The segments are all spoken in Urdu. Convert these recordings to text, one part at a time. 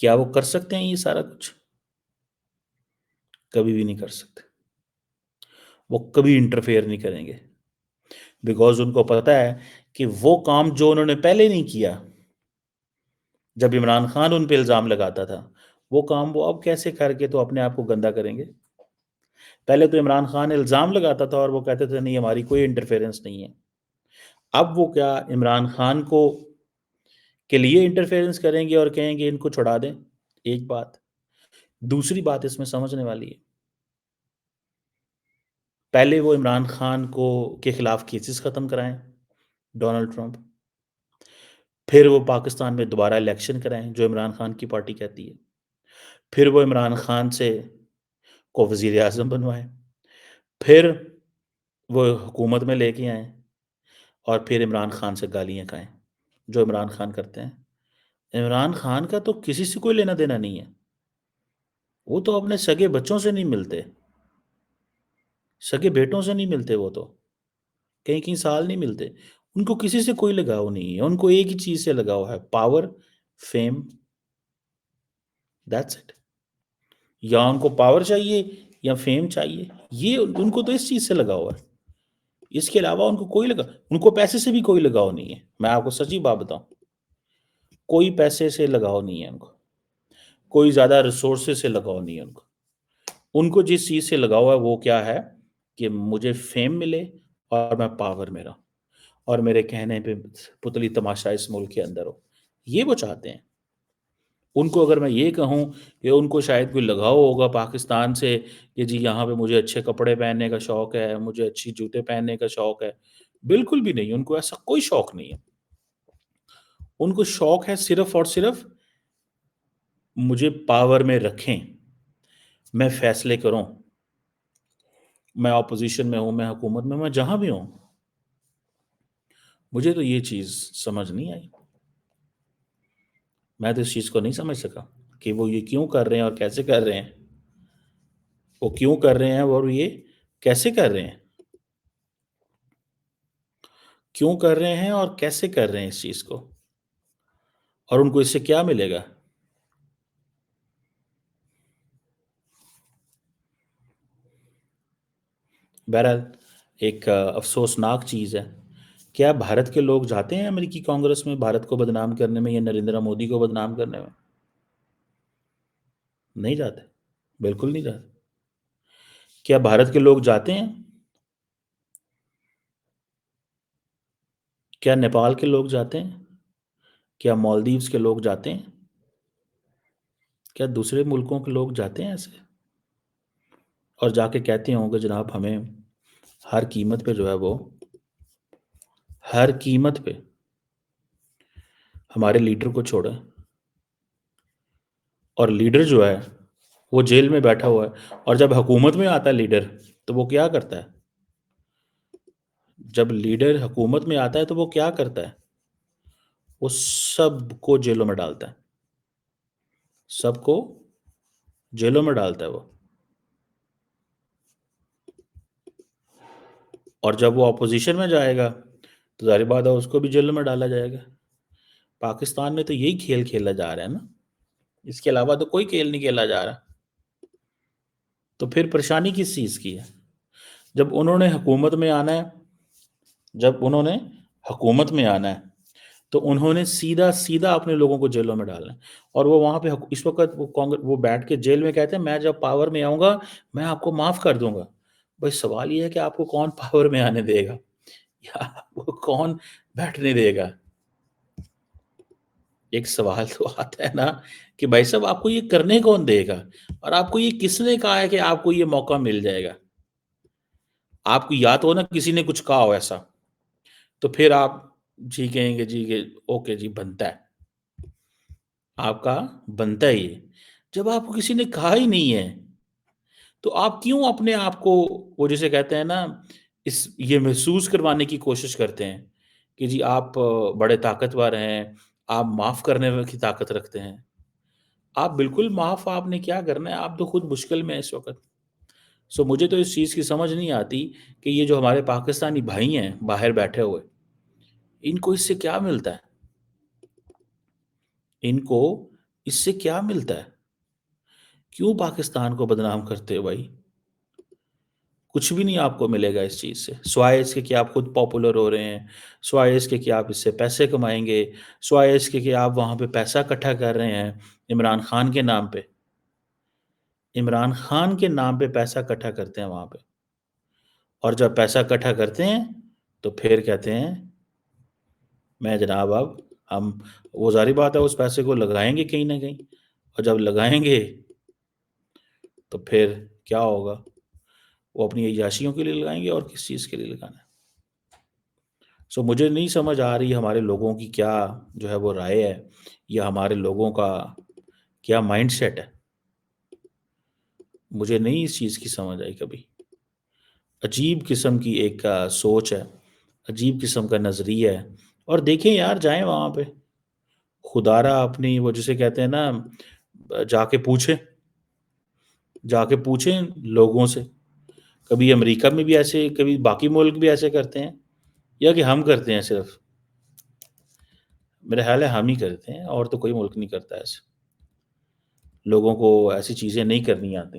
کیا وہ کر سکتے ہیں یہ سارا کچھ؟ کبھی بھی نہیں کر سکتے. وہ کبھی انٹرفیئر نہیں کریں گے، بیکاز ان کو پتہ ہے کہ وہ کام جو انہوں نے پہلے نہیں کیا جب عمران خان ان پہ الزام لگاتا تھا، وہ کام وہ اب کیسے کر کے تو اپنے آپ کو گندا کریں گے. پہلے تو عمران خان الزام لگاتا تھا اور وہ کہتے تھے نہیں ہماری کوئی انٹرفیئرنس نہیں ہے. اب وہ کیا عمران خان کو کے لیے انٹرفیئرنس کریں گے اور کہیں گے ان کو چھڑا دیں؟ ایک بات. دوسری بات اس میں سمجھنے والی ہے، پہلے وہ عمران خان کے خلاف کیسز ختم کرائیں ڈونلڈ ٹرمپ، پھر وہ پاکستان میں دوبارہ الیکشن کرائیں جو عمران خان کی پارٹی کہتی ہے، پھر وہ عمران خان سے کو وزیر اعظم بنوائیں، پھر وہ حکومت میں لے کے آئیں اور پھر عمران خان سے گالیاں کھائیں جو عمران خان کرتے ہیں. عمران خان کا تو کسی سے کوئی لینا دینا نہیں ہے، وہ تو اپنے سگے بچوں سے نہیں ملتے، سگے بیٹوں سے نہیں ملتے، وہ تو کہیں کہیں سال نہیں ملتے. ان کو کسی سے کوئی لگاؤ نہیں ہے، ان کو ایک ہی چیز سے لگاؤ ہے، پاور، فیم، دیٹس اٹ. یا ان کو پاور چاہیے یا فیم چاہیے، یہ ان کو تو اس چیز سے لگاؤ ہے. اس کے علاوہ ان کو کوئی ان کو پیسے سے بھی کوئی لگاؤ نہیں ہے. میں آپ کو سچی بات بتاؤں، کوئی پیسے سے لگاؤ نہیں ہے ان کو، کوئی زیادہ ریسورسز سے لگاؤ نہیں ہے ان کو. ان کو جس چیز سے لگاؤ ہے وہ کیا ہے کہ مجھے فیم ملے اور میں پاور میں رہوں اور میرے کہنے پہ پتلی تماشا اس ملک کے اندر ہو. یہ وہ چاہتے ہیں. ان کو اگر میں یہ کہوں کہ ان کو شاید کوئی لگاؤ ہوگا پاکستان سے کہ جی یہاں پہ مجھے اچھے کپڑے پہننے کا شوق ہے، مجھے اچھی جوتے پہننے کا شوق ہے، بالکل بھی نہیں. ان کو ایسا کوئی شوق نہیں ہے. ان کو شوق ہے صرف اور صرف مجھے پاور میں رکھیں، میں فیصلے کروں، میں اپوزیشن میں ہوں، میں حکومت میں جہاں بھی ہوں. مجھے تو یہ چیز سمجھ نہیں آئی. میں تو اس چیز کو نہیں سمجھ سکا کہ وہ یہ کیوں کر رہے ہیں اور کیسے کر رہے ہیں. وہ کیوں کر رہے ہیں اور یہ کیسے کر رہے ہیں، کیوں کر رہے ہیں اور کیسے کر رہے ہیں اس چیز کو، اور ان کو اس سے کیا ملے گا. بہرحال ایک افسوسناک چیز ہے. کیا بھارت کے لوگ جاتے ہیں امریکی کانگریس میں بھارت کو بدنام کرنے میں یا نریندر مودی کو بدنام کرنے میں؟ نہیں جاتے، بالکل نہیں جاتے. کیا بھارت کے لوگ جاتے ہیں؟ کیا نیپال کے لوگ جاتے ہیں؟ کیا مالدیوز کے لوگ جاتے ہیں؟ کیا دوسرے ملکوں کے لوگ جاتے ہیں ایسے اور جا کے کہتے ہوں کہ جناب ہمیں ہر قیمت پہ جو ہے وہ ہر قیمت پہ ہمارے لیڈر کو چھوڑیں، اور لیڈر جو ہے وہ جیل میں بیٹھا ہوا ہے، اور جب حکومت میں آتا ہے لیڈر تو وہ کیا کرتا ہے؟ جب لیڈر حکومت میں آتا ہے تو وہ کیا کرتا ہے؟ وہ سب کو جیلوں میں ڈالتا ہے، سب کو جیلوں میں ڈالتا ہے وہ. اور جب وہ اپوزیشن میں جائے گا تو ظاہر بات ہے اس کو بھی جیلوں میں ڈالا جائے گا. پاکستان میں تو یہی کھیل کھیلا جا رہا ہے نا، اس کے علاوہ تو کوئی کھیل نہیں کھیلا جا رہا. تو پھر پریشانی کس چیز کی ہے؟ جب انہوں نے حکومت میں آنا ہے، جب انہوں نے حکومت میں آنا ہے تو انہوں نے سیدھا سیدھا اپنے لوگوں کو جیلوں میں ڈالنا ہے. اور وہ وہاں پہ اس وقت وہ بیٹھ کے جیل میں کہتے ہیں میں جب پاور میں آؤں گا میں آپ کو معاف کر دوں گا. بھائی سوال یہ ہے کہ آپ کو کون پاور میں آنے دے گا یا آپ کو کون بیٹھنے دے گا؟ ایک سوال تو آتا ہے نا کہ بھائی صاحب آپ کو یہ کرنے کون دے گا، اور آپ کو یہ کس نے کہا ہے کہ آپ کو یہ موقع مل جائے گا؟ آپ کو یا تو نا کسی نے کچھ کہا ہو ایسا تو پھر آپ جی کہیں گے جی کہ اوکے جی بنتا ہے، آپ کا بنتا ہی ہے. جب آپ کو کسی نے کہا ہی نہیں ہے تو آپ کیوں اپنے آپ کو وہ جسے کہتے ہیں نا یہ محسوس کروانے کی کوشش کرتے ہیں کہ جی آپ بڑے طاقتور ہیں، آپ معاف کرنے کی طاقت رکھتے ہیں. آپ بالکل معاف، آپ نے کیا کرنا ہے، آپ تو خود مشکل میں ہیں اس وقت. مجھے تو اس چیز کی سمجھ نہیں آتی کہ یہ جو ہمارے پاکستانی بھائی ہیں باہر بیٹھے ہوئے، ان کو اس سے کیا ملتا ہے؟ ان کو اس سے کیا ملتا ہے؟ کیوں پاکستان کو بدنام کرتے ہو بھائی؟ کچھ بھی نہیں آپ کو ملے گا اس چیز سے، سوائے اس کے کہ آپ خود پاپولر ہو رہے ہیں، سوائے اس کے کہ آپ اس سے پیسے کمائیں گے، سوائے اس کے کہ آپ وہاں پہ پیسہ اکٹھا کر رہے ہیں عمران خان کے نام پہ۔ عمران خان کے نام پہ پیسہ اکٹھا کرتے ہیں وہاں پہ، اور جب پیسہ اکٹھا کرتے ہیں تو پھر کہتے ہیں میں جناب اب ہم وہ ظاہری بات ہے اس پیسے کو لگائیں گے کہیں نہ کہیں، اور جب لگائیں گے تو پھر کیا ہوگا؟ وہ اپنی عیاشیوں کے لیے لگائیں گے، اور کس چیز کے لیے لگانا ہے؟ سو مجھے نہیں سمجھ آ رہی ہمارے لوگوں کی کیا جو ہے وہ رائے ہے، یا ہمارے لوگوں کا کیا مائنڈ سیٹ ہے۔ مجھے نہیں اس چیز کی سمجھ آئی کبھی۔ عجیب قسم کی ایک سوچ ہے، عجیب قسم کا نظریہ ہے۔ اور دیکھیں یار، جائیں وہاں پہ خدا را اپنی وہ جسے کہتے ہیں نا، جا کے پوچھیں لوگوں سے، کبھی امریکہ میں بھی ایسے، کبھی باقی ملک بھی ایسے کرتے ہیں، یا کہ ہم کرتے ہیں صرف؟ میرے خیال ہے ہم ہی کرتے ہیں، اور تو کوئی ملک نہیں کرتا ایسے۔ لوگوں کو ایسی چیزیں نہیں کرنی آتی۔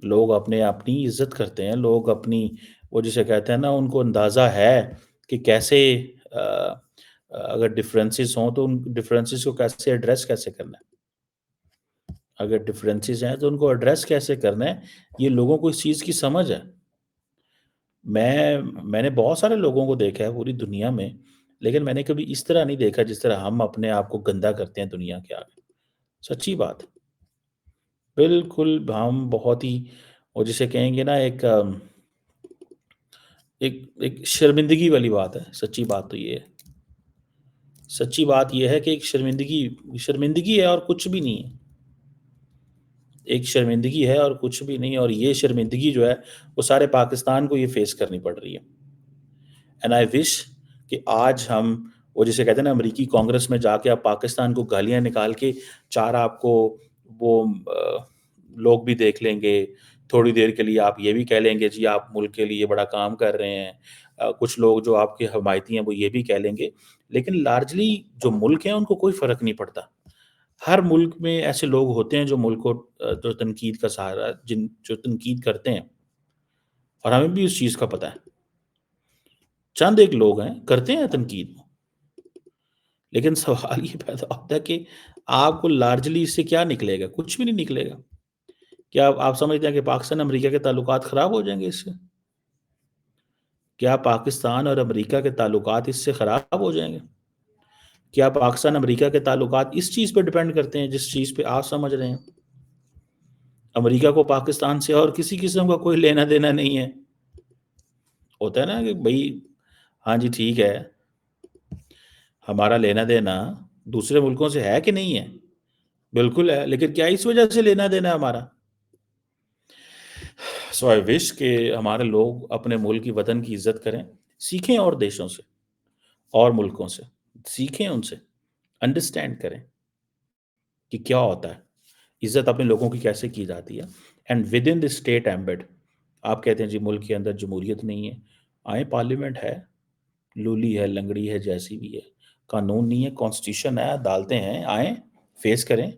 لوگ اپنے اپنی عزت کرتے ہیں، لوگ اپنی وہ جسے کہتے ہیں نا، ان کو اندازہ ہے کہ کیسے آ، اگر ڈفرینسز ہوں تو ان ڈفرینسز کو کیسے ایڈریس کیسے کرنا ہے۔ اگر ڈفرینسز ہیں تو ان کو ایڈریس کیسے کرنا ہے، یہ لوگوں کو اس چیز کی سمجھ ہے۔ میں نے بہت سارے لوگوں کو دیکھا ہے پوری دنیا میں، لیکن میں نے کبھی اس طرح نہیں دیکھا جس طرح ہم اپنے آپ کو گندا کرتے ہیں دنیا کے آگے۔ سچی بات، بالکل ہم بہت ہی وہ جسے کہیں گے نا، ایک شرمندگی والی بات ہے۔ سچی بات تو یہ ہے، سچی بات یہ ہے کہ ایک شرمندگی ہے اور کچھ بھی نہیں ہے۔ ایک شرمندگی ہے اور کچھ بھی نہیں، اور یہ شرمندگی جو ہے وہ سارے پاکستان کو یہ فیس کرنی پڑ رہی ہے۔ اینڈ آئی وش کہ آج ہم وہ جسے کہتے ہیں نا، امریکی کانگریس میں جا کے آپ پاکستان کو گالیاں نکال کے چار آپ کو وہ لوگ بھی دیکھ لیں گے، تھوڑی دیر کے لیے آپ یہ بھی کہہ لیں گے جی آپ ملک کے لیے بڑا کام کر رہے ہیں، کچھ لوگ جو آپ کے حمایتی ہیں وہ یہ بھی کہہ لیں گے، لیکن لارجلی جو ملک ہیں ان کو کوئی فرق نہیں پڑتا۔ ہر ملک میں ایسے لوگ ہوتے ہیں جو ملک کو جو تنقید کا سہارا جو تنقید کرتے ہیں، اور ہمیں بھی اس چیز کا پتہ ہے۔ چند ایک لوگ ہیں کرتے ہیں تنقید، لیکن سوال یہ پیدا ہوتا ہے کہ آپ کو لارجلی اس سے کیا نکلے گا؟ کچھ بھی نہیں نکلے گا۔ کیا آپ سمجھتے ہیں کہ پاکستان امریکہ کے تعلقات خراب ہو جائیں گے اس سے؟ کیا پاکستان اور امریکہ کے تعلقات اس سے خراب ہو جائیں گے؟ کیا پاکستان امریکہ کے تعلقات اس چیز پہ ڈیپینڈ کرتے ہیں جس چیز پہ آپ سمجھ رہے ہیں؟ امریکہ کو پاکستان سے اور کسی قسم کا کوئی لینا دینا نہیں ہے۔ ہوتا ہے نا کہ بھائی ہاں جی ٹھیک ہے، ہمارا لینا دینا دوسرے ملکوں سے ہے کہ نہیں ہے؟ بالکل ہے، لیکن کیا اس وجہ سے لینا دینا ہے ہمارا؟ سو آئی وش کہ ہمارے لوگ اپنے ملک کی وطن کی عزت کریں، سیکھیں اور دیشوں سے اور ملکوں سے، سیکھیں ان سے، انڈرسٹینڈ کریں کہ کیا ہوتا ہے، عزت اپنے لوگوں کی کیسے کی جاتی ہے۔ And with in the state embed, آپ کہتے ہیں جی ملک کے اندر جمہوریت نہیں ہے، آئیں پارلیمنٹ ہے، لولی ہے لنگڑی ہے جیسی بھی ہے، قانون نہیں ہے، کانسٹیٹیوشن ہے، عدالتیں ہیں، آئیں فیس کریں۔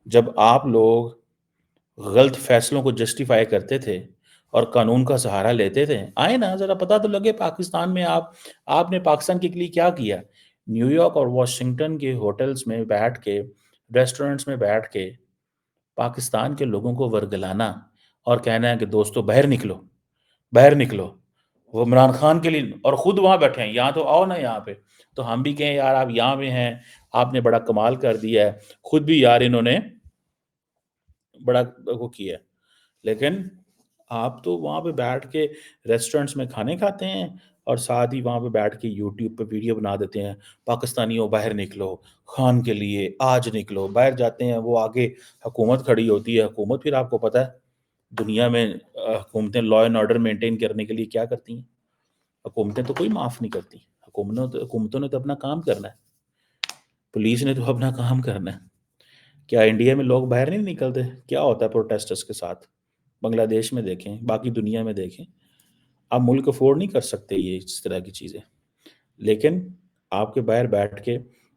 جب آپ لوگ غلط فیصلوں کو جسٹیفائی کرتے تھے اور قانون کا سہارا لیتے تھے، آئیں نا ذرا پتہ تو لگے پاکستان میں آپ نے پاکستان کے لیے کیا کیا۔ نیو یارک اور واشنگٹن کے ہوٹلز میں بیٹھ کے، ریسٹورنٹس میں بیٹھ کے پاکستان کے لوگوں کو ورگلانا اور کہنا ہے کہ دوستو باہر نکلو، باہر نکلو، وہ عمران خان کے لیے، اور خود وہاں بیٹھے ہیں، یہاں تو آؤ نا یہاں پہ، تو ہم بھی کہیں یار آپ یہاں پہ ہیں، آپ نے بڑا کمال کر دیا ہے، خود بھی یار انہوں نے بڑا وہ کیا ہے، لیکن آپ تو وہاں پہ بیٹھ کے ریسٹورنٹس میں کھانے کھاتے ہیں، اور ساتھ ہی وہاں پہ بیٹھ کے یوٹیوب پہ ویڈیو بنا دیتے ہیں، پاکستانیوں باہر نکلو، خان کے لیے آج نکلو، باہر جاتے ہیں، وہ آگے حکومت کھڑی ہوتی ہے، حکومت پھر آپ کو پتہ ہے دنیا میں حکومتیں لا اینڈ آرڈر مینٹین کرنے کے لیے کیا کرتی ہیں؟ حکومتیں تو کوئی معاف نہیں کرتی، حکومتوں نے تو اپنا کام کرنا ہے، پولیس نے تو اپنا کام کرنا ہے۔ کیا انڈیا میں لوگ باہر نہیں نکلتے؟ کیا ہوتا ہے پروٹیسٹرز کے ساتھ؟ بنگلہ دیش میں دیکھیں، باقی دنیا میں دیکھیں، آپ ملک افورڈ نہیں کر سکتے یہ اس طرح کی چیزیں، لیکن آپ کے باہر بیٹھ کے